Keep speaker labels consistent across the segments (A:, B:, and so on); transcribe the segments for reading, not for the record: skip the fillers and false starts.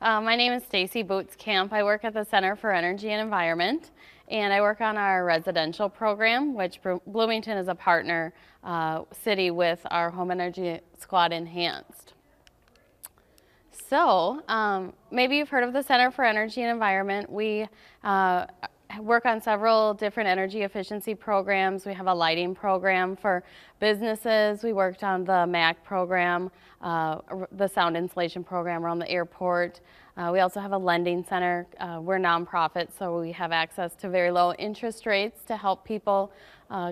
A: My name is Stacy Bootskamp. I work at the Center for Energy and Environment, and I work on our residential program, which Bloomington is a partner city with our Home Energy Squad Enhanced. So maybe you've heard of the Center for Energy and Environment. We work on several different energy efficiency programs. We have a lighting program for businesses. We worked on the MAC program, the sound insulation program around the airport. We also have a lending center. We're nonprofit, so we have access to very low interest rates to help people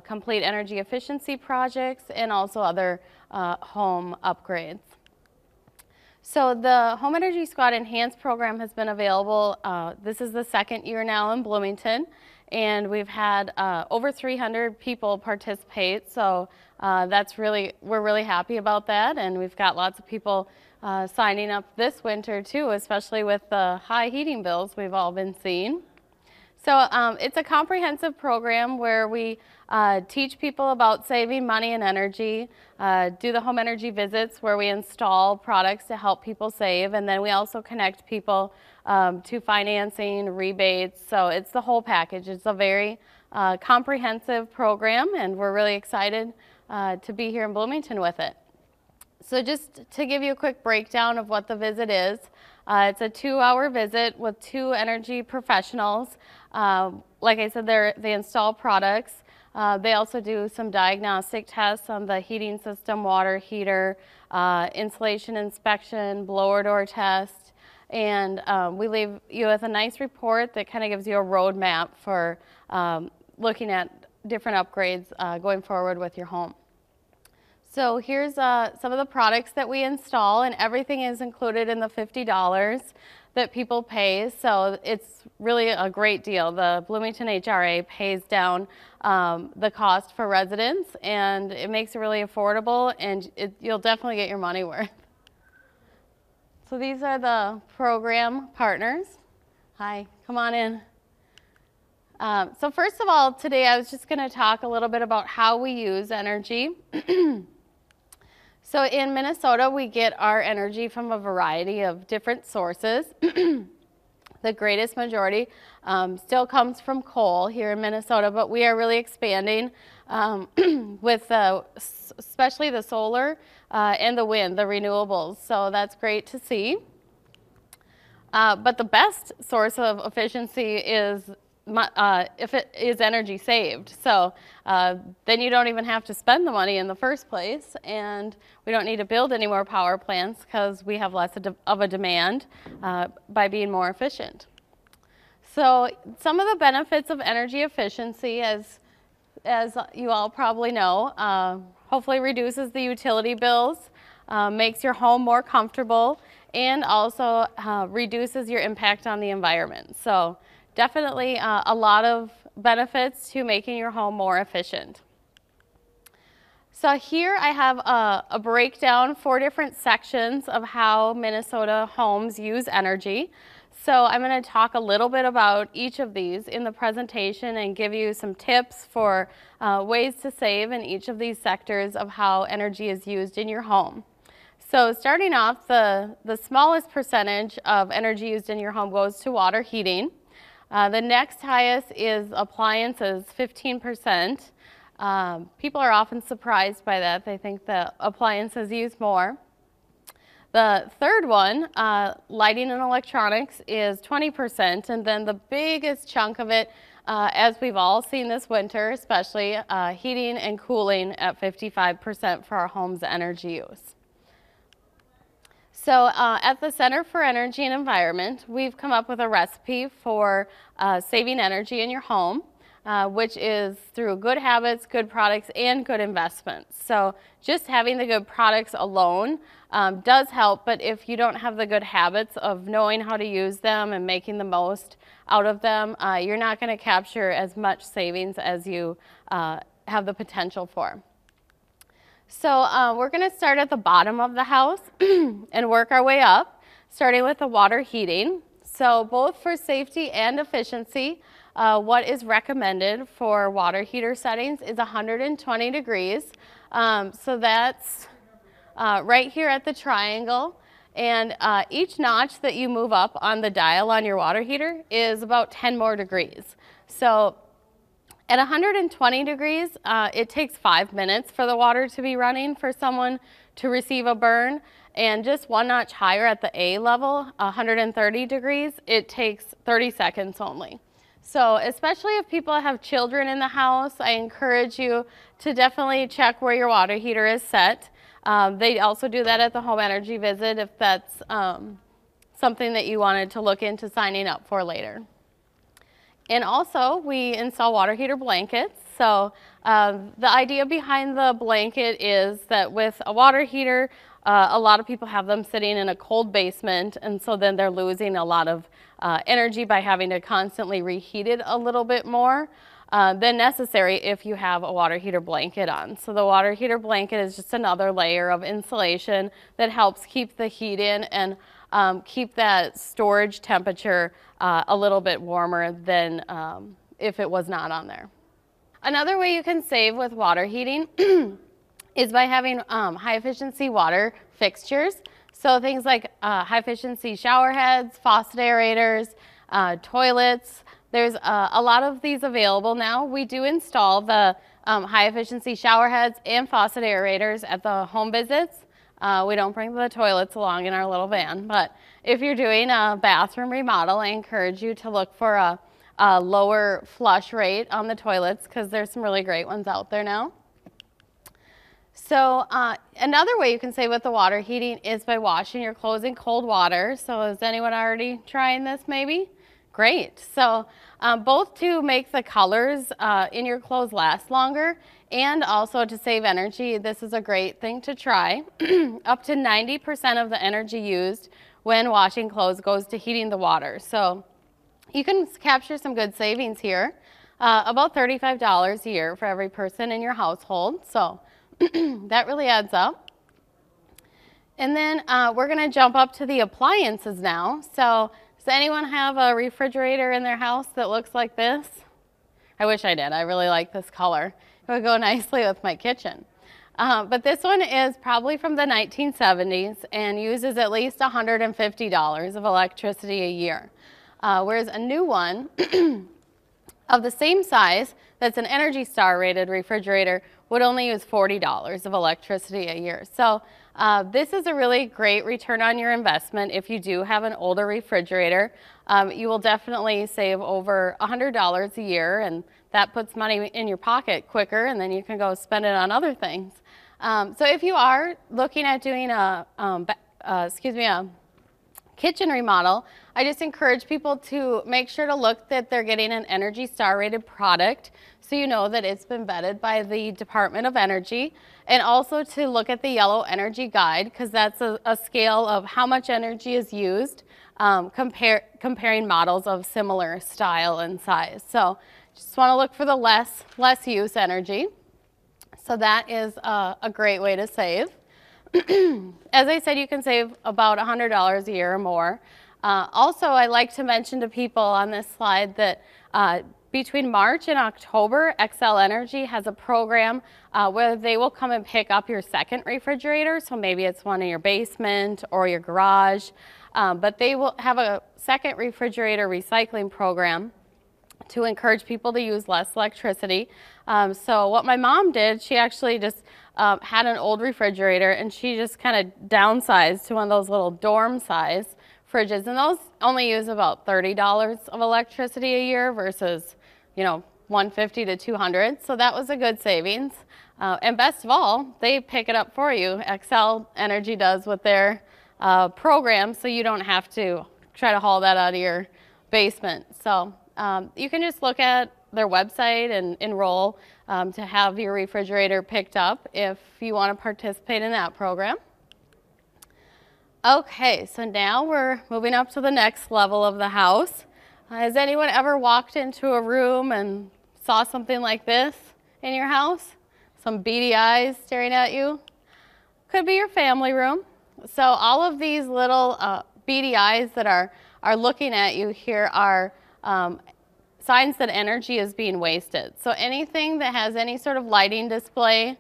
A: complete energy efficiency projects and also other home upgrades. So the Home Energy Squad Enhanced program has been available. This is the second year now in Bloomington, and we've had over 300 people participate. So we're really happy about that, and we've got lots of people signing up this winter too, especially with the high heating bills we've all been seeing. So it's a comprehensive program where we teach people about saving money and energy, do the home energy visits where we install products to help people save, and then we also connect people to financing, rebates, so it's the whole package. It's a very comprehensive program, and we're really excited to be here in Bloomington with it. So just to give you a quick breakdown of what the visit is, it's a 2-hour visit with 2 energy professionals. Like I said, they install products. They also do some diagnostic tests on the heating system, water heater, insulation inspection, blower door test, and we leave you with a nice report that kind of gives you a roadmap for looking at different upgrades going forward with your home. So here's some of the products that we install, and everything is included in the $50 that people pay, so it's really a great deal. The Bloomington HRA pays down the cost for residents, and it makes it really affordable, and you'll definitely get your money worth. So these are the program partners. Hi, come on in. So first of all, today I was just going to talk a little bit about how we use energy. So in Minnesota, we get our energy from a variety of different sources. The greatest majority still comes from coal here in Minnesota, but we are really expanding with especially the solar and the wind, the renewables. So that's great to see. But the best source of efficiency is if it is energy saved. So then you don't even have to spend the money in the first place, and we don't need to build any more power plants because we have less of a demand by being more efficient. So some of the benefits of energy efficiency, as you all probably know, hopefully reduces the utility bills, makes your home more comfortable, and also reduces your impact on the environment. So definitely a lot of benefits to making your home more efficient. So here I have a breakdown, 4 different sections of how Minnesota homes use energy. So I'm going to talk a little bit about each of these in the presentation and give you some tips for ways to save in each of these sectors of how energy is used in your home. So starting off, the smallest percentage of energy used in your home goes to water heating. The next highest is appliances, 15%. People are often surprised by that. They think that appliances use more. The third one, lighting and electronics, is 20%, and then the biggest chunk of it, as we've all seen this winter, especially heating and cooling at 55% for our home's energy use. So at the Center for Energy and Environment, we've come up with a recipe for saving energy in your home, which is through good habits, good products, and good investments. So just having the good products alone does help, but if you don't have the good habits of knowing how to use them and making the most out of them, you're not going to capture as much savings as you have the potential for. So we're going to start at the bottom of the house and work our way up, starting with the water heating. So both for safety and efficiency, what is recommended for water heater settings is 120 degrees. So that's right here at the triangle. And each notch that you move up on the dial on your water heater is about 10 more degrees. So at 120 degrees, it takes 5 minutes for the water to be running for someone to receive a burn. And just one notch higher at the A level, 130 degrees, it takes 30 seconds only. So especially if people have children in the house, I encourage you to definitely check where your water heater is set. They also do that at the home energy visit if that's something that you wanted to look into signing up for later. And also, we install water heater blankets. So the idea behind the blanket is that with a water heater, a lot of people have them sitting in a cold basement, and so then they're losing a lot of energy by having to constantly reheat it a little bit more than necessary if you have a water heater blanket on. So the water heater blanket is just another layer of insulation that helps keep the heat in and keep that storage temperature a little bit warmer than if it was not on there. Another way you can save with water heating is by having high efficiency water fixtures. So things like high efficiency shower heads, faucet aerators, toilets. There's a lot of these available now. We do install the high efficiency shower heads and faucet aerators at the home visits. We don't bring the toilets along in our little van, but if you're doing a bathroom remodel, I encourage you to look for a lower flush rate on the toilets because there's some really great ones out there now. So another way you can save with the water heating is by washing your clothes in cold water. So is anyone already trying this maybe? Great. So both to make the colors in your clothes last longer and also to save energy, this is a great thing to try. Up to 90% of the energy used when washing clothes goes to heating the water. So you can capture some good savings here. About $35 a year for every person in your household. So that really adds up. And then we're going to jump up to the appliances now. So does anyone have a refrigerator in their house that looks like this? I wish I did. I really like this color. It would go nicely with my kitchen. But this one is probably from the 1970s and uses at least $150 of electricity a year. Whereas a new one of the same size that's an Energy Star rated refrigerator would only use $40 of electricity a year. So this is a really great return on your investment. If you do have an older refrigerator, you will definitely save over $100 a year, and that puts money in your pocket quicker, and then you can go spend it on other things. So if you are looking at doing a kitchen remodel, I just encourage people to make sure to look that they're getting an Energy Star rated product so you know that it's been vetted by the Department of Energy, and also to look at the Yellow Energy Guide because that's a scale of how much energy is used comparing models of similar style and size. So just want to look for the less use energy. So that is a great way to save. As I said, you can save about $100 a year or more. Also, I like to mention to people on this slide that between March and October, Xcel Energy has a program where they will come and pick up your second refrigerator. So maybe it's one in your basement or your garage, but they will have a second refrigerator recycling program to encourage people to use less electricity. So what my mom did, she actually just had an old refrigerator and she just kind of downsized to one of those little dorm size fridges, and those only use about $30 of electricity a year versus, you know, $150 to $200. So that was a good savings. And best of all, they pick it up for you. Xcel Energy does with their program, so you don't have to try to haul that out of your basement. So you can just look at their website and enroll to have your refrigerator picked up if you want to participate in that program. Okay, so now we're moving up to the next level of the house. Has anyone ever walked into a room and saw something like this in your house? Some beady eyes staring at you? Could be your family room. So all of these little beady eyes that are looking at you here are signs that energy is being wasted. So anything that has any sort of lighting display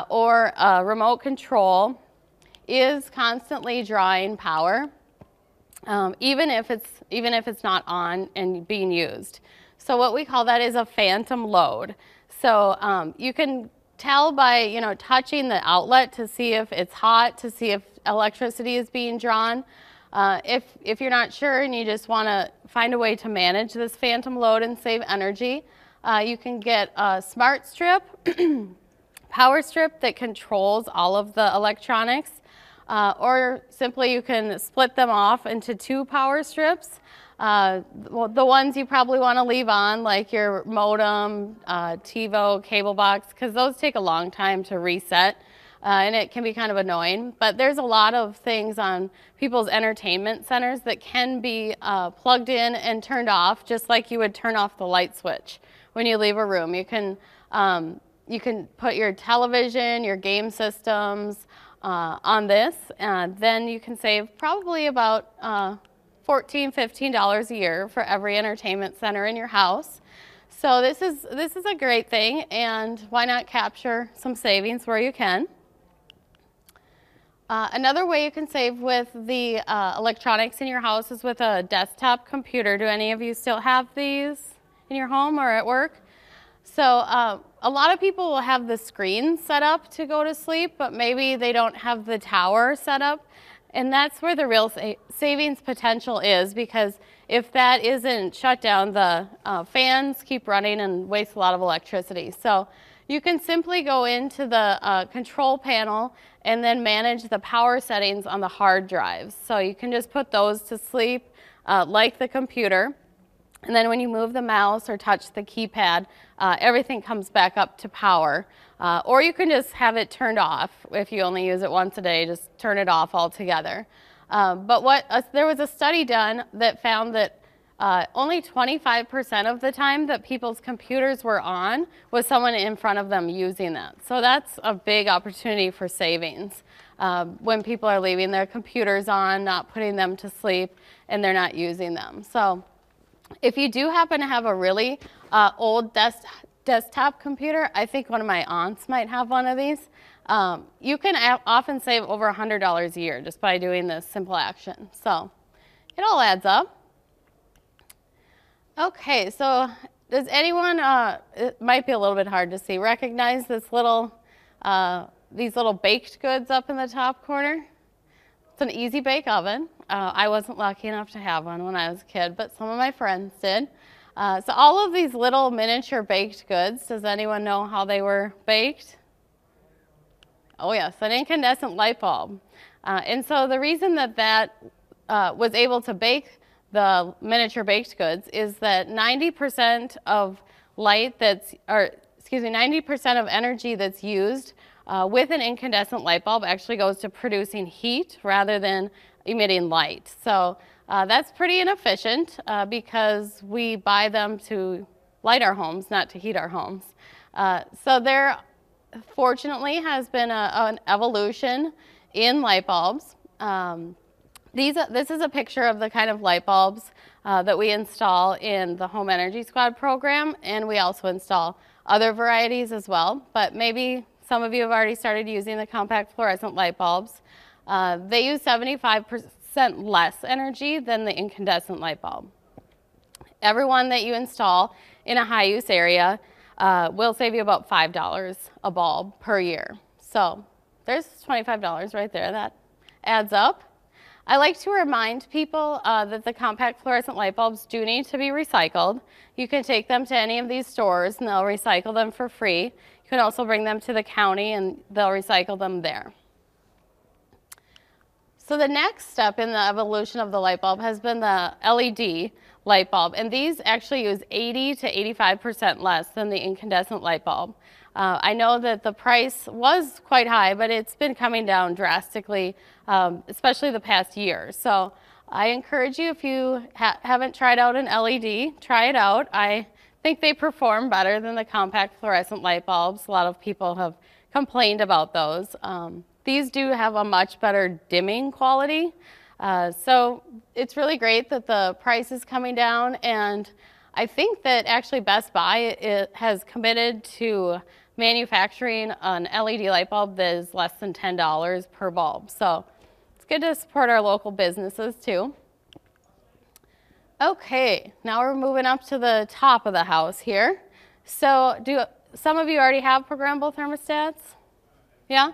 A: or remote control, is constantly drawing power, even if it's not on and being used. So what we call that is a phantom load. So you can tell by touching the outlet to see if it's hot, to see if electricity is being drawn. If you're not sure and you just want to find a way to manage this phantom load and save energy, you can get a smart strip, power strip that controls all of the electronics, or simply you can split them off into 2 power strips. Well, the ones you probably want to leave on, like your modem, TiVo, cable box, because those take a long time to reset. And it can be kind of annoying, but there's a lot of things on people's entertainment centers that can be plugged in and turned off, just like you would turn off the light switch when you leave a room. You can put your television, your game systems on this, and then you can save probably about $14, $15 a year for every entertainment center in your house. So this is a great thing, and why not capture some savings where you can. Another way you can save with the electronics in your house is with a desktop computer. Do any of you still have these in your home or at work? So a lot of people will have the screen set up to go to sleep, but maybe they don't have the tower set up. And that's where the real savings potential is, because if that isn't shut down, the fans keep running and waste a lot of electricity. So you can simply go into the control panel and then manage the power settings on the hard drives. So you can just put those to sleep like the computer. And then when you move the mouse or touch the keypad, everything comes back up to power. Or you can just have it turned off. If you only use it once a day, just turn it off altogether. But there was a study done that found that only 25% of the time that people's computers were on was someone in front of them using that. So that's a big opportunity for savings when people are leaving their computers on, not putting them to sleep, and they're not using them. So if you do happen to have a really old desktop computer, I think one of my aunts might have one of these, you can often save over $100 a year just by doing this simple action. So it all adds up. Okay, so does anyone, it might be a little bit hard to see, recognize this these little baked goods up in the top corner? It's an easy bake oven. I wasn't lucky enough to have one when I was a kid, but some of my friends did. So all of these little miniature baked goods, does anyone know how they were baked? Oh yes, an incandescent light bulb. And so the reason that was able to bake the miniature baked goods is that 90% of 90% of energy that's used with an incandescent light bulb actually goes to producing heat rather than emitting light. So that's pretty inefficient because we buy them to light our homes, not to heat our homes. So there, fortunately, has been an evolution in light bulbs. This is a picture of the kind of light bulbs that we install in the Home Energy Squad program, and we also install other varieties as well. But maybe some of you have already started using the compact fluorescent light bulbs. They use 75% less energy than the incandescent light bulb. Every one that you install in a high-use area will save you about $5 a bulb per year. So there's $25 right there. That adds up. I like to remind people that the compact fluorescent light bulbs do need to be recycled. You can take them to any of these stores and they'll recycle them for free. You can also bring them to the county and they'll recycle them there. So the next step in the evolution of the light bulb has been the LED light bulb, and these actually use 80 to 85% less than the incandescent light bulb. I know that the price was quite high, but it's been coming down drastically, especially the past year. So I encourage you, if you haven't tried out an LED, try it out. I think they perform better than the compact fluorescent light bulbs. A lot of people have complained about those. These do have a much better dimming quality. So it's really great that the price is coming down, and I think that actually Best Buy has committed to manufacturing an LED light bulb that is less than $10 per bulb. So it's good to support our local businesses too. Okay, now we're moving up to the top of the house here. So do some of you already have programmable thermostats? Yeah?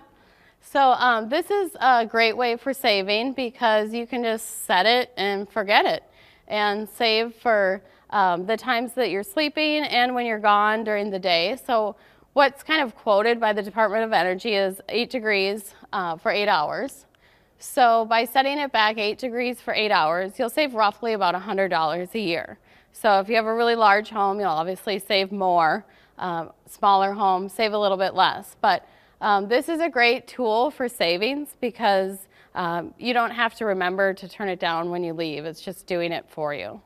A: So this is a great way for saving because you can just set it and forget it and save for the times that you're sleeping and when you're gone during the day. So what's kind of quoted by the Department of Energy is 8 degrees for 8 hours. So by setting it back 8 degrees for 8 hours, you'll save roughly about $100 a year. So if you have a really large home, you'll obviously save more. Smaller home, save a little bit less. But this is a great tool for savings because you don't have to remember to turn it down when you leave. It's just doing it for you.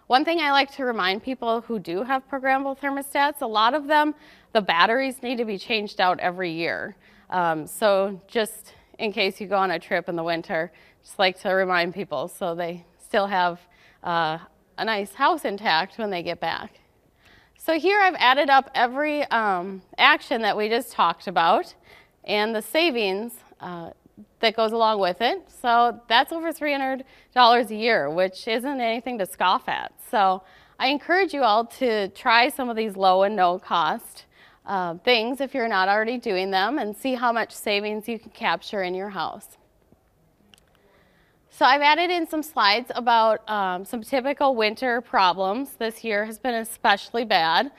A: One thing I like to remind people who do have programmable thermostats, a lot of them, the batteries need to be changed out every year. So just in case you go on a trip in the winter, just like to remind people so they still have a nice house intact when they get back. So here I've added up every action that we just talked about and the savings that goes along with it. So that's over $300 a year, which isn't anything to scoff at. So I encourage you all to try some of these low and no cost things if you're not already doing them and see how much savings you can capture in your house. So I've added in some slides about some typical winter problems. This year has been especially bad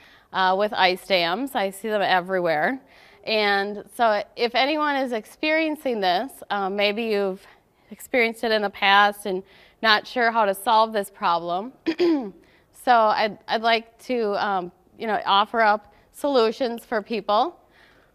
A: with ice dams. I see them everywhere. And so if anyone is experiencing this, maybe you've experienced it in the past and not sure how to solve this problem. So I'd like to offer up solutions for people.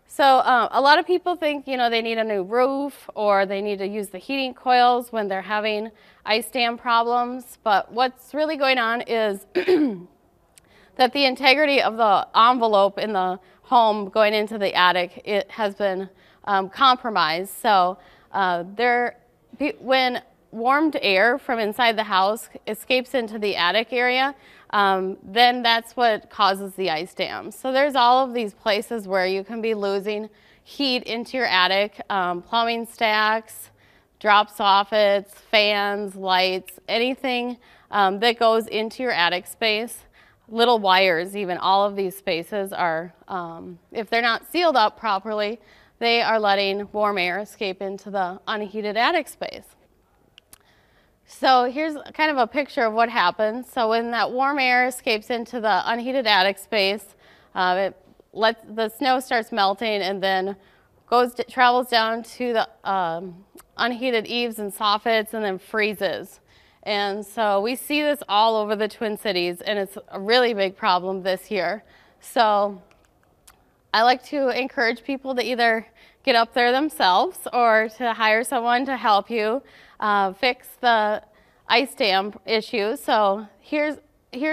A: So a lot of people think, they need a new roof or they need to use the heating coils when they're having ice dam problems. But what's really going on is that the integrity of the envelope in the home going into the attic, it has been compromised. So when warmed air from inside the house escapes into the attic area, then that's what causes the ice dams. So there's all of these places where you can be losing heat into your attic, plumbing stacks, drop soffits, fans, lights, anything that goes into your attic space. Little wires, even all of these spaces are, if they're not sealed up properly, they are letting warm air escape into the unheated attic space. So here's kind of a picture of what happens. So when that warm air escapes into the unheated attic space, the snow starts melting and then travels down to the unheated eaves and soffits and then freezes. And so we see this all over the Twin Cities, and it's a really big problem this year. So I like to encourage people to either get up there themselves or to hire someone to help you fix the ice dam issue. So here's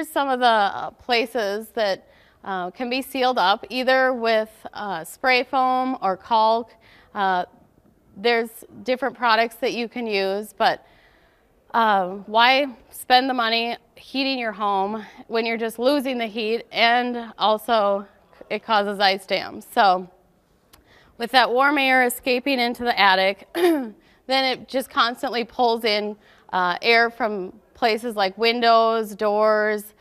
A: some of the places that can be sealed up, either with spray foam or caulk. There's different products that you can use, but why spend the money heating your home when you're just losing the heat and also it causes ice dams? So with that warm air escaping into the attic, then it just constantly pulls in air from places like windows, doors,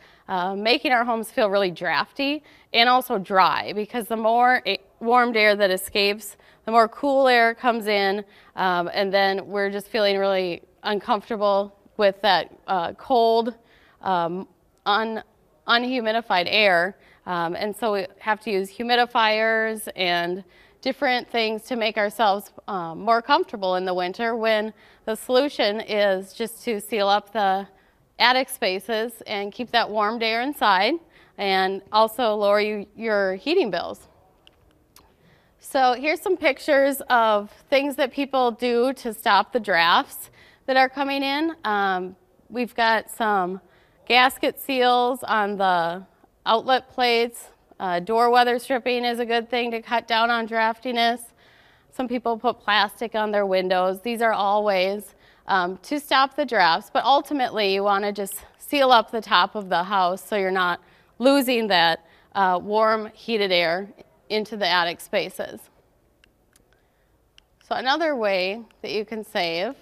A: making our homes feel really drafty and also dry, because the more warmed air that escapes, the more cool air comes in, and then we're just feeling really uncomfortable with that cold, unhumidified air. And so we have to use humidifiers and different things to make ourselves more comfortable in the winter, when the solution is just to seal up the attic spaces and keep that warmed air inside and also lower your heating bills. So here's some pictures of things that people do to stop the drafts that are coming in. We've got some gasket seals on the outlet plates. Door weather stripping is a good thing to cut down on draftiness. Some people put plastic on their windows. These are all ways to stop the drafts, but ultimately you want to just seal up the top of the house so you're not losing that warm, heated air into the attic spaces. So another way that you can save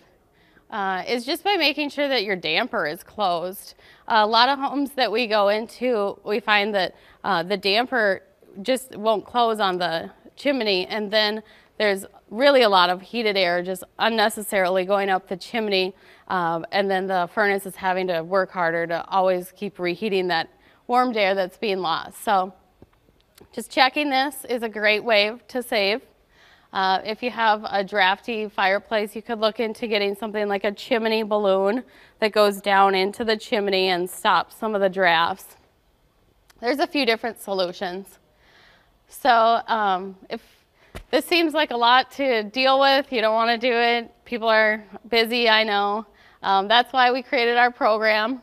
A: is just by making sure that your damper is closed. A lot of homes that we go into, we find that the damper just won't close on the chimney, and then there's really a lot of heated air just unnecessarily going up the chimney, and then the furnace is having to work harder to always keep reheating that warmed air that's being lost. So just checking this is a great way to save. If you have a drafty fireplace, you could look into getting something like a chimney balloon that goes down into the chimney and stops some of the drafts. There's a few different solutions. So if this seems like a lot to deal with, you don't want to do it, people are busy, I know. That's why we created our program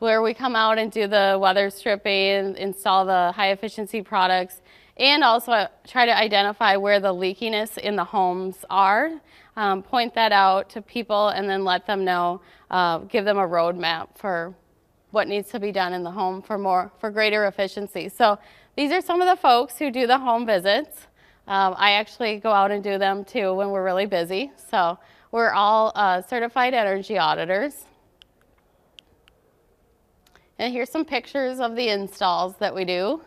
A: where we come out and do the weather stripping, install the high efficiency products, and also try to identify where the leakiness in the homes are, point that out to people, and then let them know, give them a roadmap for what needs to be done in the home for greater efficiency. So these are some of the folks who do the home visits. I actually go out and do them too when we're really busy. So we're all certified energy auditors. And here's some pictures of the installs that we do.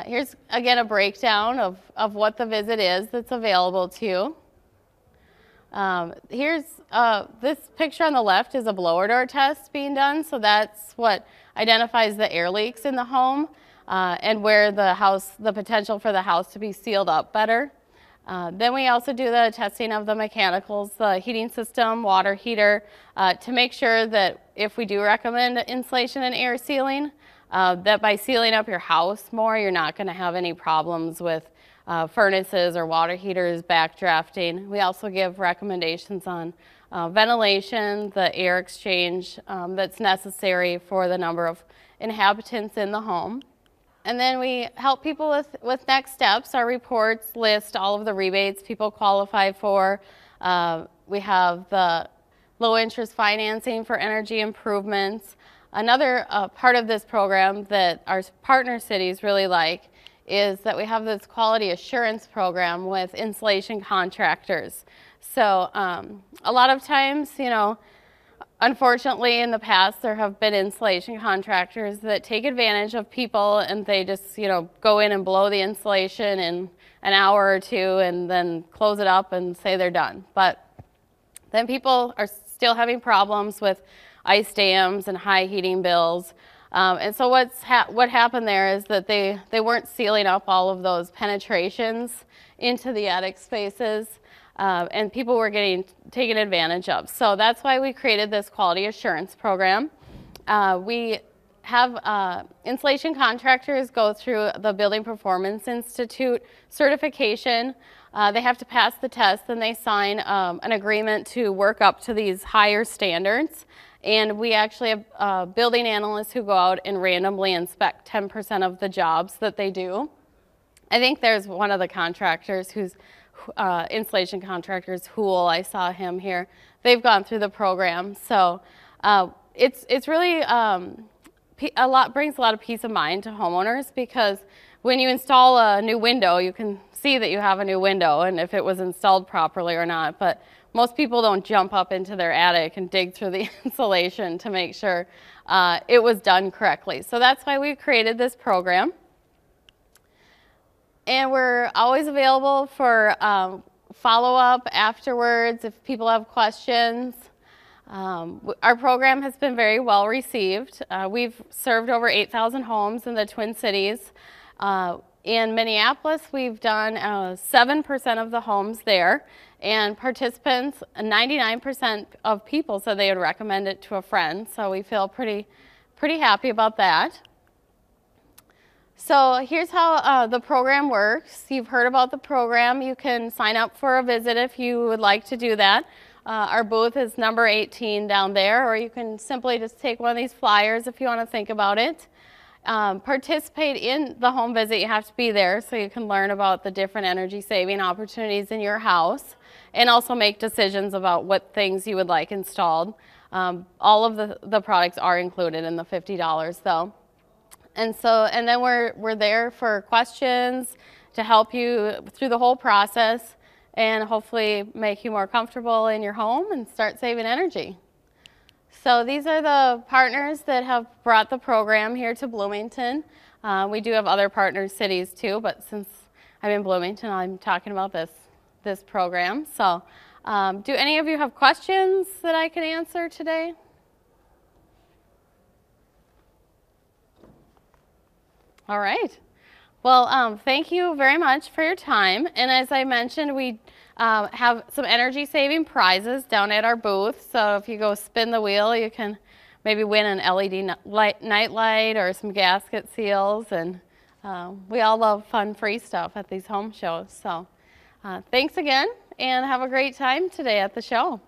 A: Here's again a breakdown of what the visit is that's available to you. Here's this picture on the left is a blower door test being done, so that's what identifies the air leaks in the home and where the potential for the house to be sealed up better. Then we also do the testing of the mechanicals, the heating system, water heater, to make sure that if we do recommend insulation and air sealing, that by sealing up your house more, you're not going to have any problems with furnaces or water heaters backdrafting. We also give recommendations on ventilation, the air exchange that's necessary for the number of inhabitants in the home. And then we help people with next steps. Our reports list all of the rebates people qualify for. We have the low interest financing for energy improvements. Another part of this program that our partner cities really like is that we have this quality assurance program with insulation contractors. So a lot of times, you know, unfortunately in the past there have been insulation contractors that take advantage of people and they just, you know, go in and blow the insulation in an hour or two and then close it up and say they're done. But then people are still having problems with ice dams and high heating bills. And so what happened there is that they weren't sealing up all of those penetrations into the attic spaces, and people were getting taken advantage of. So that's why we created this quality assurance program. We have insulation contractors go through the Building Performance Institute certification. They have to pass the test, and they sign an agreement to work up to these higher standards. And we actually have building analysts who go out and randomly inspect 10% of the jobs that they do. I think there's one of the contractors who's insulation contractors, Hool, I saw him here. They've gone through the program. So it's really brings a lot of peace of mind to homeowners, because when you install a new window, you can see that you have a new window and if it was installed properly or not. But most people don't jump up into their attic and dig through the insulation to make sure it was done correctly. So that's why we created this program. And we're always available for follow-up afterwards if people have questions. Our program has been very well received. We've served over 8,000 homes in the Twin Cities. In Minneapolis, we've done 7% of the homes there, and participants, 99% of people said they would recommend it to a friend, so we feel pretty happy about that. So here's how the program works. You've heard about the program. You can sign up for a visit if you would like to do that. Our booth is number 18 down there, or you can simply just take one of these flyers if you want to think about it. participate in the home visit. You have to be there so you can learn about the different energy saving opportunities in your house and also make decisions about what things you would like installed. All of the products are included in the $50 though. And then we're there for questions to help you through the whole process and hopefully make you more comfortable in your home and start saving energy. So these are the partners that have brought the program here to Bloomington. We do have other partner cities too, but since I'm in Bloomington, I'm talking about this program. So do any of you have questions that I can answer today? All right. Well, thank you very much for your time. And as I mentioned, we have some energy saving prizes down at our booth. So if you go spin the wheel, you can maybe win an LED night light or some gasket seals. And we all love fun free stuff at these home shows. So thanks again and have a great time today at the show.